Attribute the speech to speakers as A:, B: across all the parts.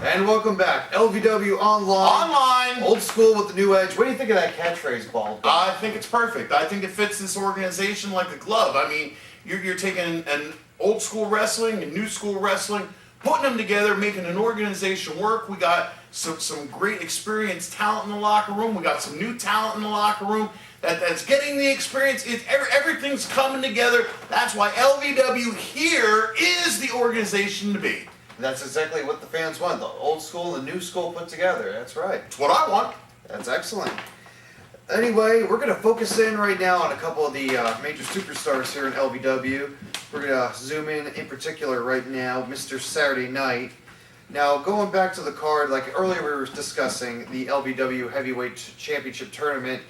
A: And welcome back. LVW Online. Old school with the new edge. What do you think of that catchphrase, Bald?
B: I think it's perfect. I think it fits this organization like a glove. I mean, you're taking an old school wrestling and new school wrestling, putting them together, making an organization work. We got some great experienced talent in the locker room. We got some new talent in the locker room that's getting the experience. Everything's coming together. That's why LVW here is the organization to be.
A: That's exactly what the fans want. The old school and the new school put together. That's right.
B: It's what I want.
A: That's excellent. Anyway, we're going to focus in right now on a couple of the major superstars here in LVW. We're going to zoom in particular right now, Mr. Saturday Night. Now, going back to the card, like earlier we were discussing the LVW Heavyweight Championship Tournament.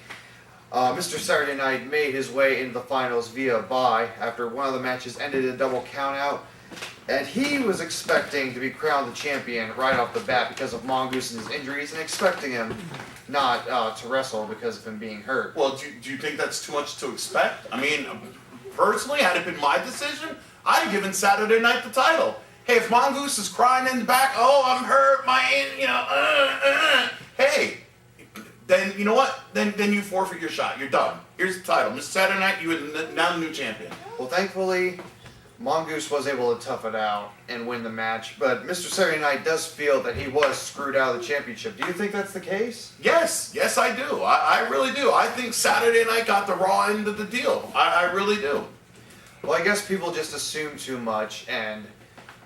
A: Mr. Saturday Night made his way into the finals via a bye after one of the matches ended in a double countout. And he was expecting to be crowned the champion right off the bat because of Mongoose and his injuries, and expecting him not to wrestle because of him being hurt.
B: Well, do you think that's too much to expect? I mean, personally, had it been my decision, I'd have given Saturday Night the title. Hey, if Mongoose is crying in the back, oh, I'm hurt, hey, then you know what? Then you forfeit your shot. You're done. Here's the title. Mr. Saturday Night, you are now the new champion.
A: Well, thankfully, Mongoose was able to tough it out and win the match, but Mr. Saturday Night does feel that he was screwed out of the championship. Do you think that's the case?
B: Yes, I do. I really do. I think Saturday Night got the raw end of the deal. I really do.
A: Well, I guess people just assume too much, and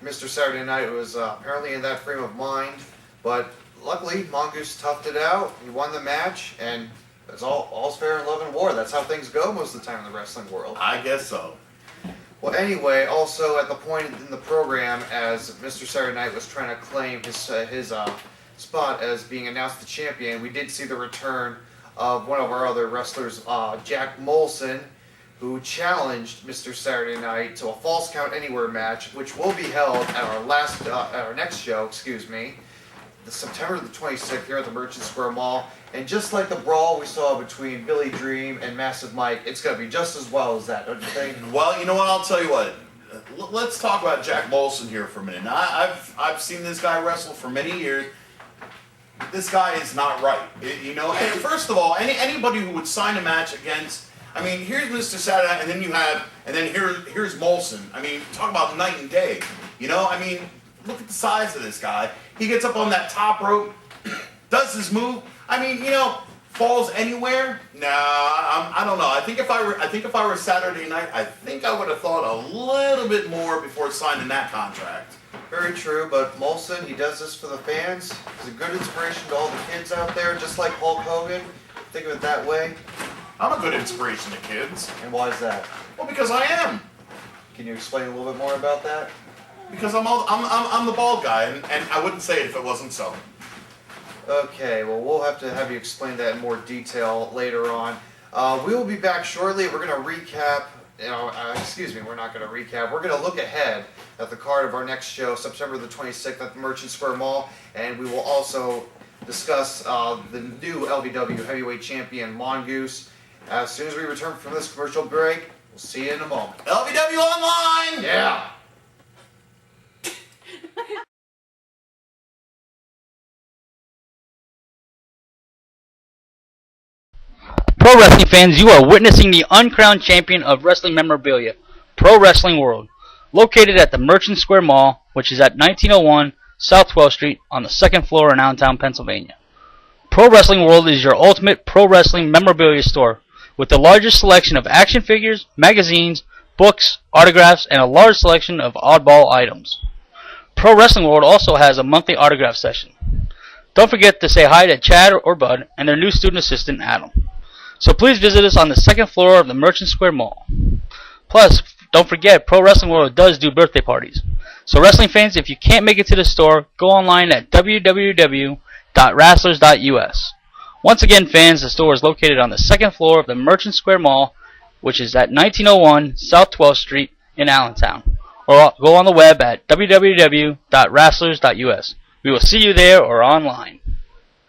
A: Mr. Saturday Night was apparently in that frame of mind, but luckily Mongoose toughed it out. He won the match, and it's all's fair in love and war. That's how things go most of the time in the wrestling world.
B: I guess so.
A: Well, anyway, also at the point in the program, as Mr. Saturday Night was trying to claim his spot as being announced the champion, we did see the return of one of our other wrestlers, Jack Molson, who challenged Mr. Saturday Night to a Falls Count Anywhere match, which will be held at our next show, the September the 26th here at the Merchant Square Mall. And just like the brawl we saw between Billy Dream and Massive Mike, it's going to be just as well as that, don't you think?
B: Well, you know what? I'll tell you what. Let's talk about Jack Molson here for a minute. Now, I've seen this guy wrestle for many years. This guy is not right. And first of all, anybody who would sign a match against, I mean, here's Mr. Saturday, and then here's Molson. I mean, talk about night and day. Look at the size of this guy. He gets up on that top rope, does his move. I mean, falls anywhere. Nah, I don't know. I think if I were Saturday Night, I think I would have thought a little bit more before signing that contract.
A: Very true, but Molson, he does this for the fans. He's a good inspiration to all the kids out there, just like Hulk Hogan. Think of it that way.
B: I'm a good inspiration to kids.
A: And why is that?
B: Well, because I am.
A: Can you explain a little bit more about that?
B: Because I'm the bald guy, and I wouldn't say it if it wasn't so.
A: Okay, well, we'll have to have you explain that in more detail later on. We will be back shortly. We're going to recap. We're not going to recap. We're going to look ahead at the card of our next show, September the 26th at the Merchant Square Mall, and we will also discuss the new LVW Heavyweight Champion, Mongoose. As soon as we return from this commercial break, we'll see you in a moment.
B: LVW Online!
A: Yeah!
C: Pro wrestling fans, you are witnessing the uncrowned champion of wrestling memorabilia, Pro Wrestling World, located at the Merchant Square Mall, which is at 1901 South 12th Street on the second floor in Allentown, Pennsylvania. Pro Wrestling World is your ultimate pro wrestling memorabilia store, with the largest selection of action figures, magazines, books, autographs, and a large selection of oddball items. Pro Wrestling World also has a monthly autograph session. Don't forget to say hi to Chad or Bud and their new student assistant, Adam. So please visit us on the second floor of the Merchant Square Mall. Plus, don't forget, Pro Wrestling World does do birthday parties. So wrestling fans, if you can't make it to the store, go online at www.wrestlers.us. Once again, fans, the store is located on the second floor of the Merchant Square Mall, which is at 1901 South 12th Street in Allentown. Or go on the web at www.wrestlers.us. We will see you there or online.